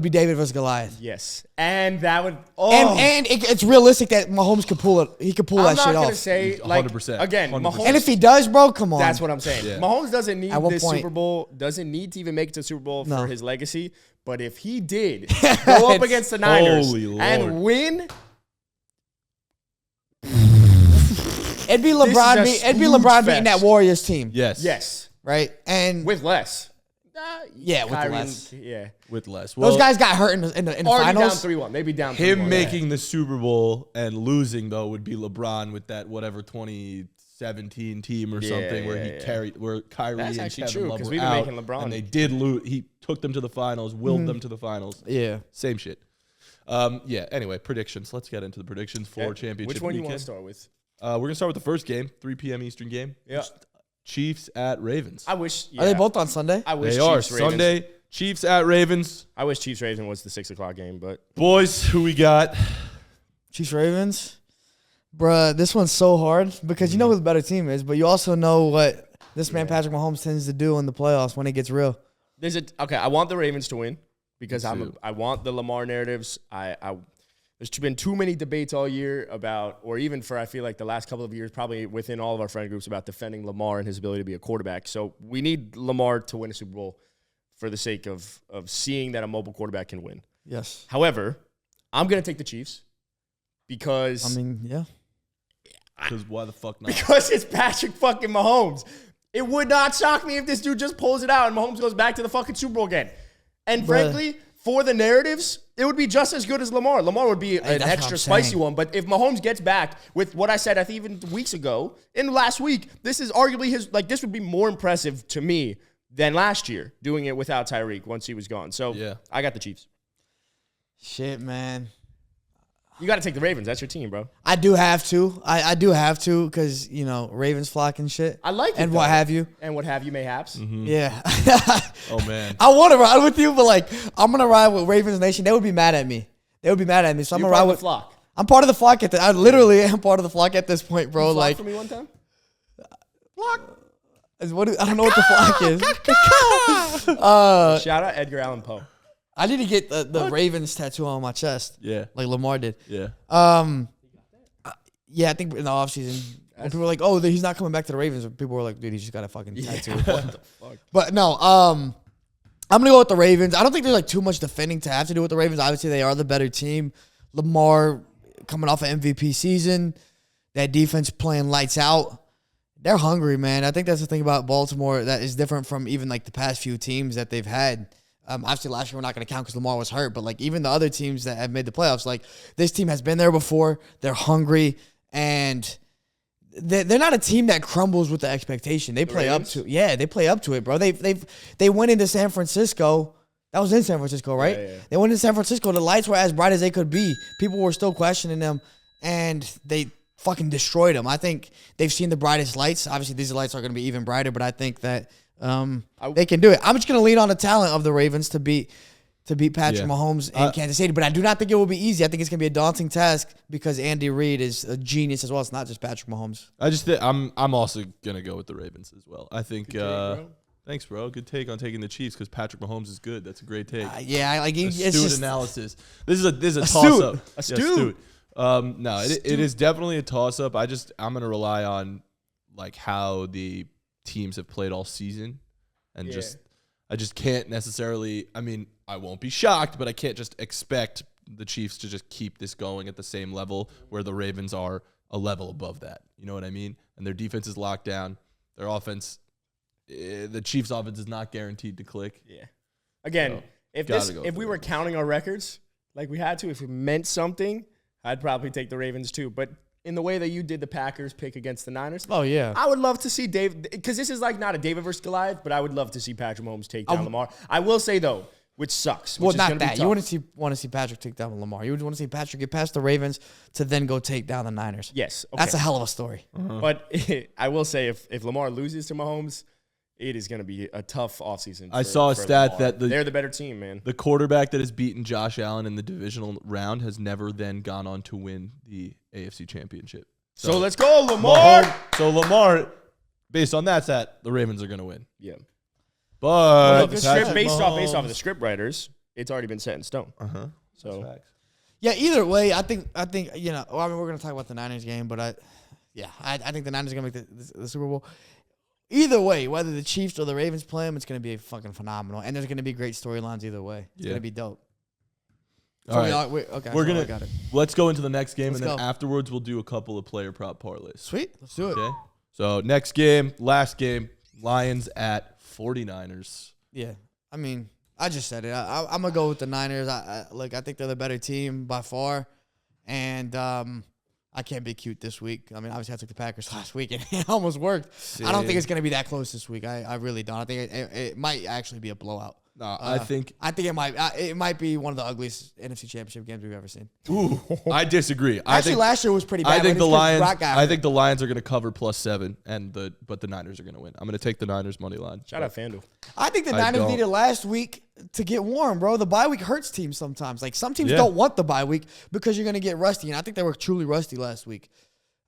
David versus Goliath. Yes. And that would It's realistic that Mahomes could pull it. He could pull I'm that not shit going off. to say like 100%. again, 100%. Mahomes And if he does, bro, come on. That's what I'm saying. Yeah. Mahomes doesn't need At what this point- Super Bowl, doesn't need to even make it to the Super Bowl No. for his legacy. But if he did go up against the Niners Holy Lord. and win, It'd be This is LeBron. a It'd be Scrooge LeBron beating fest. that Warriors team. Yes. yes, Right. And with less. Yeah, with Kyrie less. Yeah. With less. those guys got hurt in the Already down finals. 3-1. Maybe down 3-1. Him making the Super Bowl and losing though would be LeBron with that whatever 2017 team or something where he carried where Kyrie That's and actually Kevin true, Love 'cause were we've been out, making LeBron- and they did lose. He took them to the finals, willed them to the finals. Yeah. Same shit. Yeah. Anyway, predictions. Let's get into the predictions for Okay. championship. Which one you weekend. want to start with? We're gonna start with the first game, 3 p.m. Eastern game. Yeah. Chiefs at Ravens. I wish. Are they yeah. both on Sunday? I wish They are Chiefs Ravens. Sunday. Chiefs at Ravens. I wish Chiefs Ravens was the 6:00 game, but Boys, who we got? Chiefs Ravens. Bruh, this one's so hard because you know who the better team is, but you also know what this man Patrick Mahomes tends to do in the playoffs when it gets real. okay. I want the Ravens to win because Me too. I want the Lamar narratives. There's been too many debates all year about, or even for I feel like the last couple of years, probably within all of our friend groups about defending Lamar and his ability to be a quarterback. So we need Lamar to win a Super Bowl for the sake of seeing that a mobile quarterback can win. Yes. However, I'm gonna take the Chiefs because I mean, yeah. Because why the fuck not? because it's Patrick fucking Mahomes. It would not shock me if this dude just pulls it out and Mahomes goes back to the fucking Super Bowl again. And frankly, for the narratives, it would be just as good as Lamar. Lamar would be an that's what extra I'm spicy saying. one. But if Mahomes gets back with what I said, I think even weeks ago, in last week, this is arguably this would be more impressive to me than last year doing it without Tyreek once he was gone. So Yeah. I got the Chiefs. Shit, man. You got to take the Ravens. That's your team, bro. I do have to. I do have to because, you know, Ravens flock and shit. I like it. And what though. have you. And what have you, mayhaps. Yeah. Oh man. I want to ride with you, but, like, I'm going to ride with Ravens Nation. They would be mad at me. So I'm You're going to part ride of the with. flock. I'm part of the flock at I literally am part of the flock at this point, bro. Flock Like, for me one time. I don't know what the flock is. Shout out Edgar Allan Poe. I need to get the Ravens tattoo on my chest. Yeah. Like Lamar did. Yeah. Yeah, I think in the offseason, when people were like, oh, he's not coming back to the Ravens. People were like, dude, he's just got a fucking tattoo. What the fuck? But no, I'm going to go with the Ravens. I don't think there's like too much defending to have to do with the Ravens. Obviously, they are the better team. Lamar coming off an MVP season. That defense playing lights out. They're hungry, man. I think that's the thing about Baltimore that is different from even like the past few teams that they've had. Obviously, last year we're not going to count because Lamar was hurt, but like even the other teams that have made the playoffs, like this team has been there before. They're hungry, and they're not a team that crumbles with the expectation. They play up Ravens? to, they play up to it, bro. They went into San Francisco. That was in San Francisco, right? Yeah. They went into San Francisco. The lights were as bright as they could be. People were still questioning them, and they fucking destroyed them. I think they've seen the brightest lights. Obviously, these lights are going to be even brighter, but I think that they can do it. I'm just going to lean on the talent of the Ravens to beat Patrick Mahomes in Kansas City, but I do not think it will be easy. I think it's going to be a daunting task because Andy Reid is a genius as well. It's not just Patrick Mahomes. I just think I'm also going to go with the Ravens as well. I think thanks, bro. Good take on taking the Chiefs because Patrick Mahomes is good. That's a great take. Astute analysis. This is a toss up. Astute. No, it is definitely a toss up. I'm going to rely on like how the teams have played all season, and I just can't necessarily. I mean, I won't be shocked, but I can't just expect the Chiefs to just keep this going at the same level where the Ravens are a level above that. You know what I mean? And their defense is locked down. Their offense. The Chiefs' offense is not guaranteed to click. Yeah. Again, if we were counting our records like we had to, if it meant something, I'd probably take the Ravens too. But in the way that you did the Packers pick against the Niners, I would love to see Dave, because this is like not a David versus Goliath, but I would love to see Patrick Mahomes take down Lamar. I will say though, which sucks. Well, not that. You want to see Patrick take down Lamar. You would want to see Patrick get past the Ravens to then go take down the Niners. Yes. Okay. That's a hell of a story. But I will say if Lamar loses to Mahomes, it is going to be a tough offseason. I saw a stat Lamar. that they're the better team, man. The quarterback that has beaten Josh Allen in the divisional round has never then gone on to win the AFC Championship. So let's go, Lamar. Lamar, based on that stat, the Ravens are going to win. Yeah. But the script, based off of the script writers, it's already been set in stone. So yeah, either way, I think we're going to talk about the Niners game, but I think the Niners are going to make the Super Bowl. Either way, whether the Chiefs or the Ravens play them, it's going to be fucking phenomenal. And there's going to be great storylines either way. It's going to be dope. All right. Got it. Let's go into the next game, Let's and then go. afterwards we'll do a couple of player prop parlays. Sweet. Let's do it. Okay. So next game, last game, Lions at 49ers. Yeah. I mean, I just said it. I'm going to go with the Niners. I think they're the better team by far. And I can't be cute this week. I mean, obviously I took the Packers last week, and it almost worked. I don't think it's going to be that close this week. I really don't. I think it might actually be a blowout. No, I think it might. It might be one of the ugliest NFC Championship games we've ever seen. Ooh, I disagree. Actually, last year was pretty bad. I think the Lions are going to cover +7, but the Niners are going to win. I'm going to take the Niners money line. Shout out FanDuel. I think the Niners needed last week to get warm, bro. The bye week hurts teams sometimes. Like some teams don't want the bye week because you're going to get rusty, and I think they were truly rusty last week.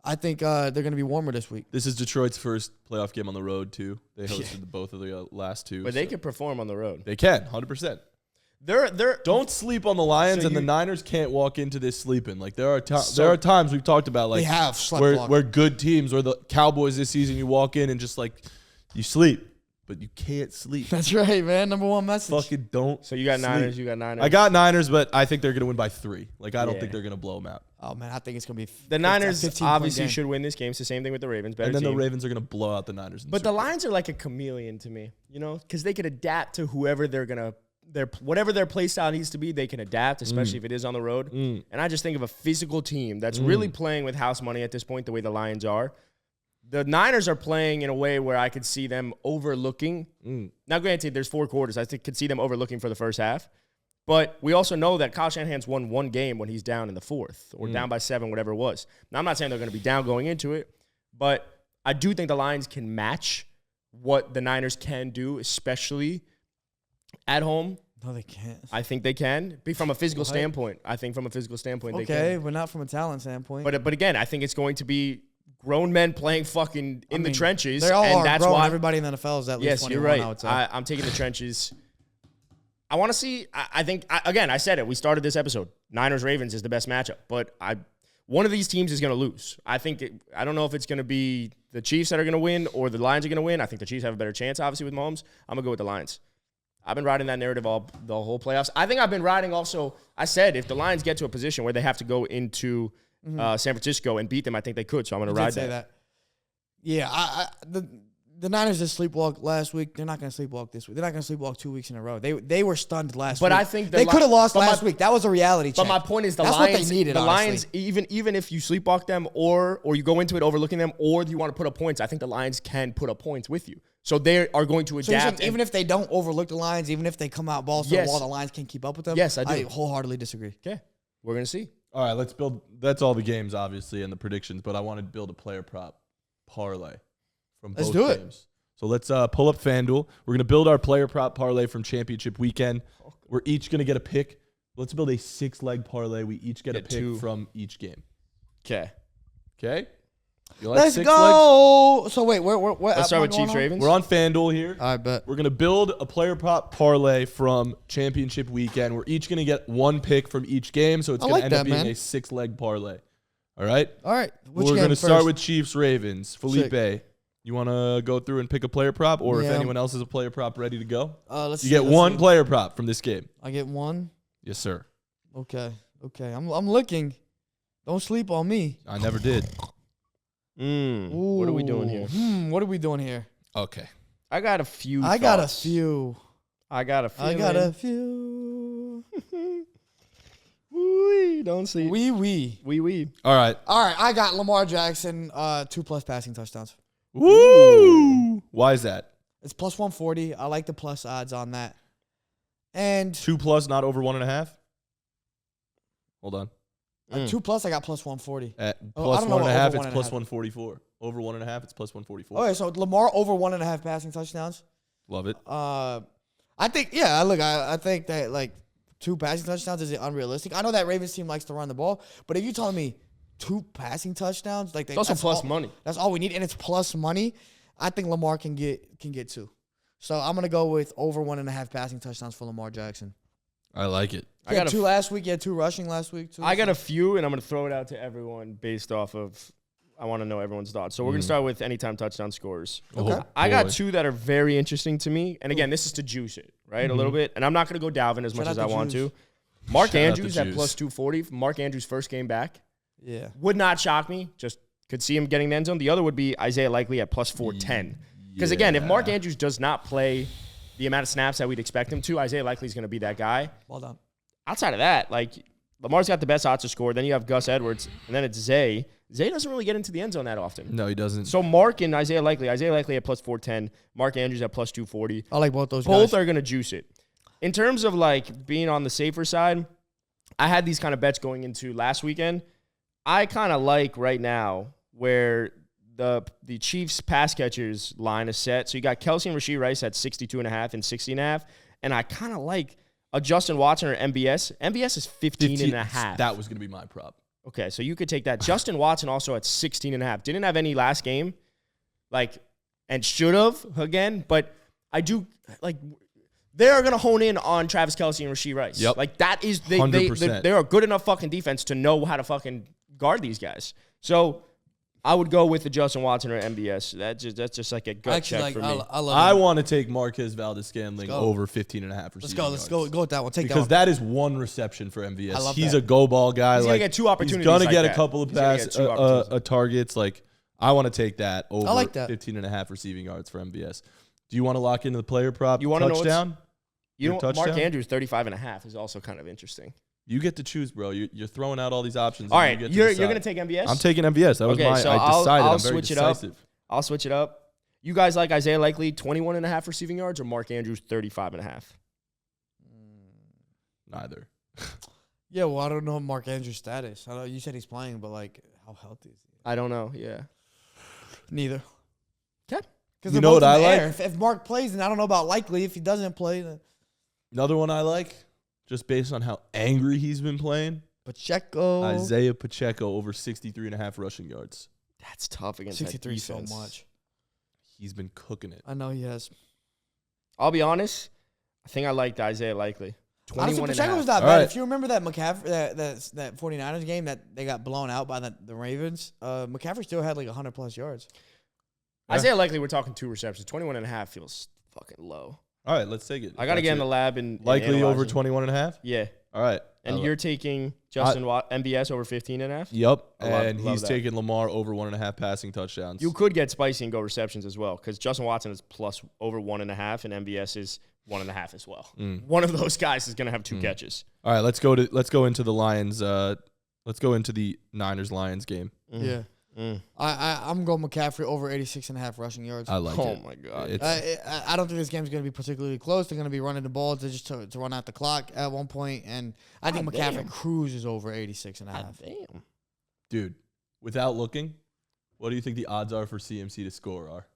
I think they're going to be warmer this week. This is Detroit's first playoff game on the road, too. They hosted both of the last two. But they can perform on the road. They can, 100%. Don't sleep on the Lions, and the Niners can't walk into this sleeping. Like there are times we've talked about, like they have slept where good teams, where the Cowboys this season, you walk in and just like you sleep, but you can't sleep. That's right, man. Number one message. Fucking don't. So you got sleep. Niners. You got Niners. I got Niners, but I think they're gonna win by 3. Like I don't think they're gonna blow them out. Oh man, I think it's gonna be the Niners. Obviously, should win this game. It's the same thing with the Ravens. Better and then team. the Ravens are gonna blow out the Niners. But the Lions are like a chameleon to me, because they could adapt to whoever whatever their play style needs to be. They can adapt, especially if it is on the road. And I just think of a physical team that's really playing with house money at this point, the way the Lions are. The Niners are playing in a way where I could see them overlooking. Now, granted, there's 4 quarters. I could see them overlooking for the first half. But we also know that Kyle Shanahan's won 1 game when he's down in the 4th or down by 7, whatever it was. Now, I'm not saying they're going to be down going into it, but I do think the Lions can match what the Niners can do, especially at home. No, they can't. I think they can. From a physical standpoint. I think from a physical standpoint they can. Okay, but not from a talent standpoint. But again, I think it's going to be grown men playing fucking in the trenches. They all and are that's grown. why Everybody in the NFL is at least yes, 21. you're right. I would say. I'm taking the trenches. I want to see. I think again. I said it. We started this episode. Niners Ravens is the best matchup, but one of these teams is going to lose. I don't know if it's going to be the Chiefs that are going to win or the Lions are going to win. I think the Chiefs have a better chance, obviously, with Mahomes. I'm gonna go with the Lions. I've been riding that narrative the whole playoffs. I think I've been riding also. I said if the Lions get to a position where they have to go into San Francisco and beat them, I think they could. So I'm going to ride that. Yeah, the Niners just sleepwalked last week. They're not going to sleepwalk this week. They're not going to sleepwalk 2 weeks in a row. They were stunned last week. But I think they could have lost last week. That was a reality check. But my point is That's Lions, what they needed, Lions, even if you sleepwalk them or you go into it overlooking them or you want to put up points, I think the Lions can put up points with you. So they are going to adapt. So even if they don't overlook the Lions, even if they come out balls to the wall, the Lions can't keep up with them? Yes, I do. I wholeheartedly disagree. Okay. We're going to see. All right, let's build. That's all the games, obviously, and the predictions. But I wanted to build a player prop parlay from Let's both do it. games. So let's pull up FanDuel. We're gonna build our player prop parlay from championship weekend. We're each gonna get a pick. Let's build a 6-leg parlay. We each get a pick from each game. Okay. Okay. You like Let's 6 go. legs? So wait, where Let's start with Chiefs Ravens. We're on FanDuel here. I bet. We're going to build a player prop parlay from championship weekend. We're each going to get one pick from each game, so it's going to end up being a 6-leg parlay. All right? All right. We're going to start with Chiefs Ravens. Felipe, you want to go through and pick a player prop, or if anyone else has a player prop ready to go? Let's get one player prop from this game. I get one? Yes, sir. Okay. I'm looking. Don't sleep on me. I never did. What are we doing here? What are we doing here? Okay. I got a few. I got a few. Wee, don't see. Wee. All right. I got Lamar Jackson, 2+ passing touchdowns. Woo! Why is that? It's plus 140. I like the plus odds on that. And 2+, not over 1.5? Hold on. 2+, I got plus 140. At I plus don't know 1.5, over it's plus 1.5. 144. Over 1.5, it's plus 144. Okay, so Lamar over 1.5 passing touchdowns. Love it. I think, I think that, like, 2 passing touchdowns is unrealistic. I know that Ravens team likes to run the ball, but if you're telling me 2 passing touchdowns, like, It's also plus money. That's all we need, and it's plus money. I think Lamar can get 2. So I'm going to go with over 1.5 passing touchdowns for Lamar Jackson. I like it. He had 2 last week. He had 2 rushing last week, too. I got a few, and I'm going to throw it out to everyone based off of I want to know everyone's thoughts. So we're going to start with anytime touchdown scores. Okay. I got 2 that are very interesting to me. And again, this is to juice it, right? A little bit. And I'm not going to go Dalvin as much as I want to. Mark Andrews at plus 240. Mark Andrews' first game back. Yeah. Would not shock me. Just could see him getting the end zone. The other would be Isaiah Likely at plus 410. Because again, if Mark Andrews does not play the amount of snaps that we'd expect him to, Isaiah Likely is going to be that guy. Well done. Outside of that, like, Lamar's got the best odds to score. Then you have Gus Edwards, and then it's Zay. Zay doesn't really get into the end zone that often. No, he doesn't. So Mark and Isaiah Likely at plus 410. Mark Andrews at plus 240. I like both those guys. Both are going to juice it. In terms of, like, being on the safer side, I had these kind of bets going into last weekend. I kind of like right now where the Chiefs pass catchers line is set. So you got Kelsey and Rashee Rice at 62.5 and 60.5. And I kind of like a Justin Watson or MBS. MBS is 15.5. That was going to be my prop. Okay, so you could take that. Justin Watson also at 16.5. Didn't have any last game, like, and should have again. But I do like they are gonna hone in on Travis Kelsey and Rashee Rice. Yep. Like that is they 100%. are a good enough fucking defense to know how to fucking guard these guys. So I would go with the Justin Watson or MBS. That's just like a gut check for me. I want to take Marquez Valdez-Scantling over 15.5 receiving Let's go with that one. Take because that one. that is one reception for MVS. I love He's that. a go ball guy. He's like, gonna get 2 opportunities. He's gonna like get that. a couple of He's gonna pass get 2 opportunities. targets. Like I want to take that over I like that. 15.5 receiving yards for MVS. Do you want to lock into the player prop? You want to know touchdown? Mark Andrews 35.5 is also kind of interesting. You get to choose, bro. You're throwing out all these options. All right, you're gonna take MBS. I'm taking MVS. That was okay, so I decided. I'll I'm very switch decisive. it up. I'll switch it up. You guys like Isaiah Likely 21.5 receiving yards or Mark Andrews 35.5? Neither. Yeah, well, I don't know Mark Andrews' status. I know you said he's playing, but like, how healthy is he? I don't know. Yeah. Neither. Okay. Because You know what I like? If Mark plays, then I don't know about Likely. If he doesn't play, then Another one I like, just based on how angry he's been playing. Pacheco. Isaiah Pacheco over 63.5 rushing yards. That's tough against 63 that so defense. much. He's been cooking it. I know he has. I'll be honest. I think I liked Isaiah Likely. Honestly, 21.5. Pacheco's not All bad. right. If you remember that McCaffrey, that 49ers game that they got blown out by the Ravens, McCaffrey still had like 100+ yards. Isaiah Likely, we're talking 2 receptions. 21.5 feels fucking low. All right, let's take it. I got to get in the lab and Likely over analyze it. 21.5? Yeah. All right. And you're taking Justin MBS over 15.5? Yep. love And he's that. taking Lamar over 1.5 passing touchdowns. You could get spicy and go receptions as well because Justin Watson is plus over 1.5 and MBS is 1.5 as well. One of those guys is going to have 2 catches. All right, let's go into the Lions. Let's go into the Niners-Lions game. Yeah. I'm going McCaffrey over 86.5 rushing yards. I like Oh it. my God. I don't think this game's going to be particularly close. They're going to be running the ball to run out the clock at one point, and I think McCaffrey cruises over 86.5. Damn. Dude, without looking, what do you think the odds are for CMC to score are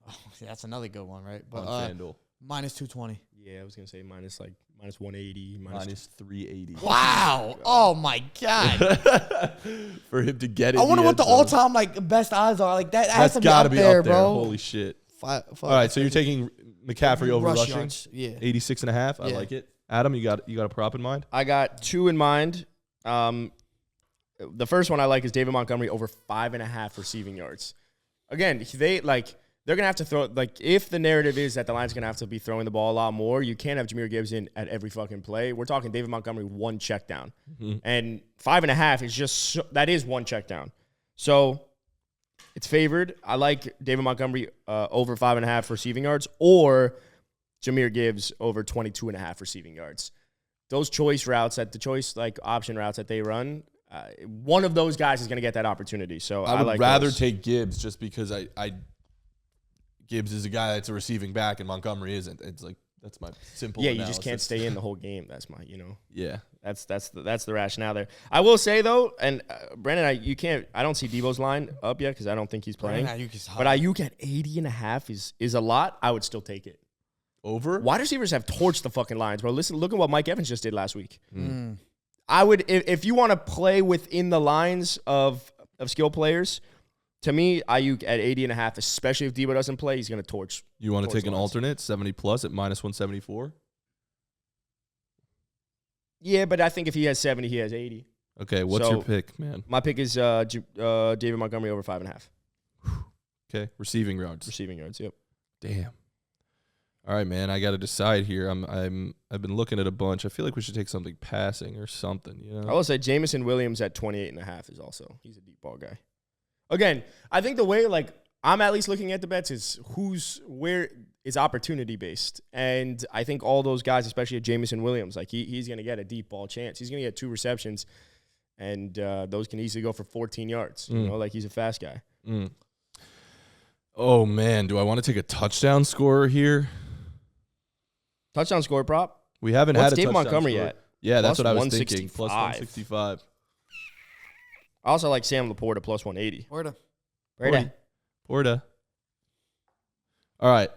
Oh, yeah, that's another good one, right? But on FanDuel? minus 220. Yeah, I was gonna say minus 180, Minus 380. Wow! Oh my God! For him to get it. I wonder what the all-time best odds are. Like that has That's to be got to up be there, up there. bro. Holy shit. All All right, so you're taking McCaffrey over rushing. yards. Yeah. 86.5. I Yeah. like it. Adam, you got a prop in mind? I got 2 in mind. The first one I like is David Montgomery over 5.5 receiving yards. Again, they're going to have to throw, if the narrative is that the line's going to have to be throwing the ball a lot more, you can't have Jahmyr Gibbs in at every fucking play. We're talking David Montgomery, 1 check down. Mm-hmm. And 5.5 is just, that is 1 check down. So it's favored. I like David Montgomery over 5.5 receiving yards or Jahmyr Gibbs over 22.5 receiving yards. Those choice routes, option routes that they run, one of those guys is going to get that opportunity. So I would like rather those. take Gibbs just because Gibbs is a guy that's a receiving back and Montgomery isn't. It's like that's my simple. Yeah, analysis. you just can't stay in the whole game. That's my, Yeah, that's the rationale there. I will say though, and Brandon, I don't see Debo's line up yet because I don't think he's playing. But Ayuk at 80.5 is a lot. I would still take it. over. Wide receivers have torched the fucking Lions, bro. Look at what Mike Evans just did last week. I would, if you want to play within the lines of skill players, to me, Ayuk at 80.5, especially if Debo doesn't play, he's going to torch. You want to take an Lions. alternate 70 plus at minus 174? Yeah, but I think if he has 70, he has 80. Okay, what's your pick, man? My pick is David Montgomery over 5.5 Okay, receiving yards. receiving yards. Yep. Damn. All right, man. I got to decide here. I've been looking at a bunch. I feel like we should take something passing or something. You know. I will say Jamison Williams at 28.5 is also, he's a deep ball guy. Again, I think the way I'm at least looking at the bets is where is opportunity based, and I think all those guys, especially at Jamison Williams, he's going to get a deep ball chance. He's going to get 2 receptions, and those can easily go for 14 yards. He's a fast guy. Oh man, do I want to take a touchdown scorer here? Touchdown score prop. We haven't What's had a David touchdown Montgomery scorer. at? Yeah, that's Plus what I was thinking. 165. Plus 165. I also like Sam Laporte at plus 180. Porta. All right.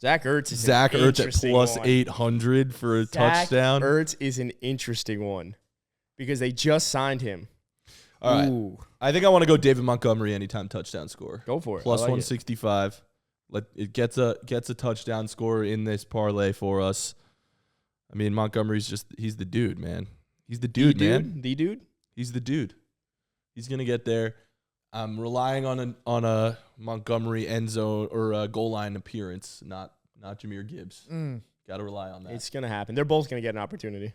Zach Ertz is Zach an Ertz at interesting plus one. 800 for a touchdown. Zach Ertz is an interesting one because they just signed him. All right. Ooh. I think I want to go David Montgomery anytime touchdown score. Go for it. Plus I like 165. It gets a touchdown score in this parlay for us. I mean, Montgomery's he's the dude, man. He's the dude, man. The dude? He's the dude. He's gonna get there. I'm relying on a Montgomery end zone or a goal line appearance, not Jahmyr Gibbs. Got to rely on that. It's gonna happen. They're both gonna get an opportunity.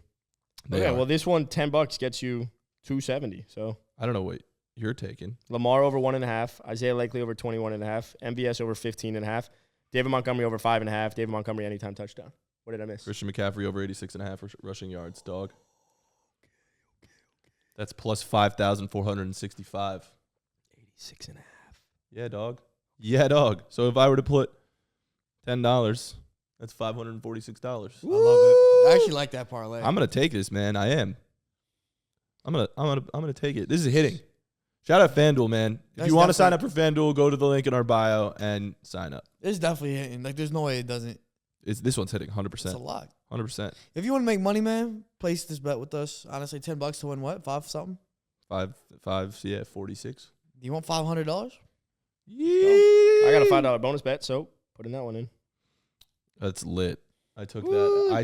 They Okay, are. well, this one $10 gets you 270. So I don't know what you're taking. Lamar over 1.5, Isaiah Likely over 21.5, MBS over 15.5, David Montgomery over 5.5, David Montgomery anytime touchdown. What did I miss? Christian McCaffrey over 86.5 rushing yards, dog. That's plus 5,465. 86.5. Yeah, dog. Yeah, dog. So if I were to put $10, that's $546. I love it. I actually like that parlay. I'm gonna take this, man. I am. I'm gonna take it. This is hitting. Shout out FanDuel, man. If you want to sign up for FanDuel, go to the link in our bio and sign up. It's definitely hitting. There's no way it doesn't. This one's hitting 100%. It's a lot. 100%. If you want to make money, man, place this bet with us. Honestly, $10 to win what? 5 something? 46. Do you want $500? Yeah. I got a $5 bonus bet, so putting that one in. That's lit. I took that. I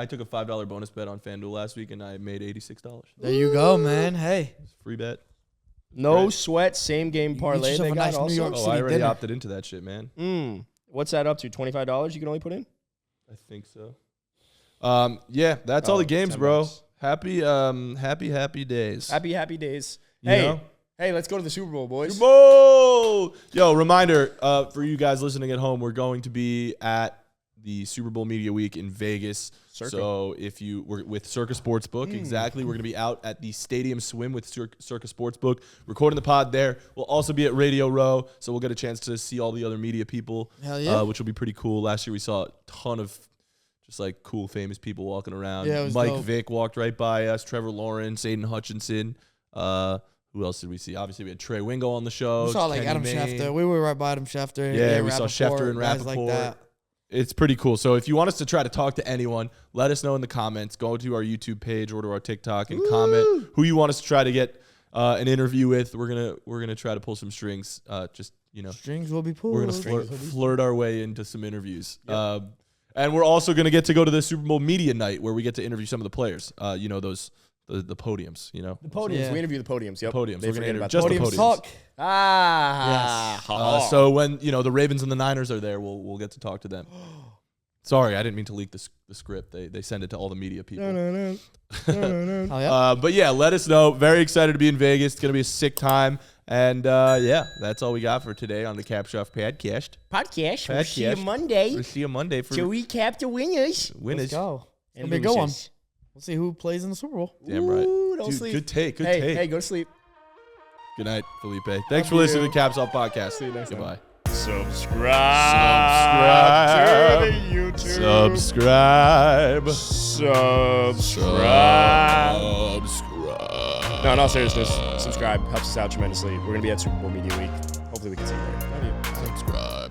took a $5 bonus bet on FanDuel last week, and I made $86. There you go, man. Hey. It's a free bet. No sweat, same game parlay. yourself They a got nice New also. York Oh, City I already dinner. opted into that shit, man. What's that up to? $25 you can only put in? I think so. Yeah, that's all the games, bro. $10. Happy days. Happy days. You Hey, know? hey, let's go to the Super Bowl, boys. Super Bowl! Yo, reminder for you guys listening at home, we're going to be at the Super Bowl Media Week in Vegas. Circa. So if we're with Circa Sportsbook, exactly. We're going to be out at the Stadium Swim with Circa Sportsbook, recording the pod there. We'll also be at Radio Row, so we'll get a chance to see all the other media people, Hell yeah. which will be pretty cool. Last year we saw a ton of just like cool, famous people walking around. Yeah, it was Mike dope. Vick walked right by us, Trevor Lawrence, Aiden Hutchinson. Who else did we see? Obviously, we had Trey Wingo on the show. We saw like Kenny Adam Mayne. Schefter. We were right by Adam Schefter. Yeah, we saw Schefter and guys like Rappaport. that. It's pretty cool. So if you want us to try to talk to anyone, let us know in the comments. Go to our YouTube page or to our TikTok and comment who you want us to try to get an interview with. We're gonna try to pull some strings. Strings will be pulled. We're gonna flirt our way into some interviews. Yep. And we're also gonna get to go to the Super Bowl media night where we get to interview some of the players. Those. The podiums, The podiums. Yeah. We interview the podiums. Yep. Podiums. They We're gonna forget interview about just the Podiums podiums. talk. Ah. Yes. So when the Ravens and the Niners are there, we'll get to talk to them. Sorry, I didn't mean to leak the script. They send it to all the media people. Oh, yeah. But yeah, let us know. Very excited to be in Vegas. It's gonna be a sick time. And yeah, that's all we got for today on the Caps Off Podcast. We'll see you Monday We'll see you Monday for to recap the winners. winners. Let's go. It's And going to be a good one. losers. We'll see who plays in the Super Bowl. Damn right. Ooh, don't Dude, sleep. good take. Good Hey, take. go to sleep. Good night, Felipe. Thanks for listening to the Caps Off Podcast. See you next time. Goodbye. Subscribe to the YouTube. Subscribe. No, in all seriousness, subscribe. Helps us out tremendously. We're going to be at Super Bowl Media Week. Hopefully we can see you there. Love you. Subscribe.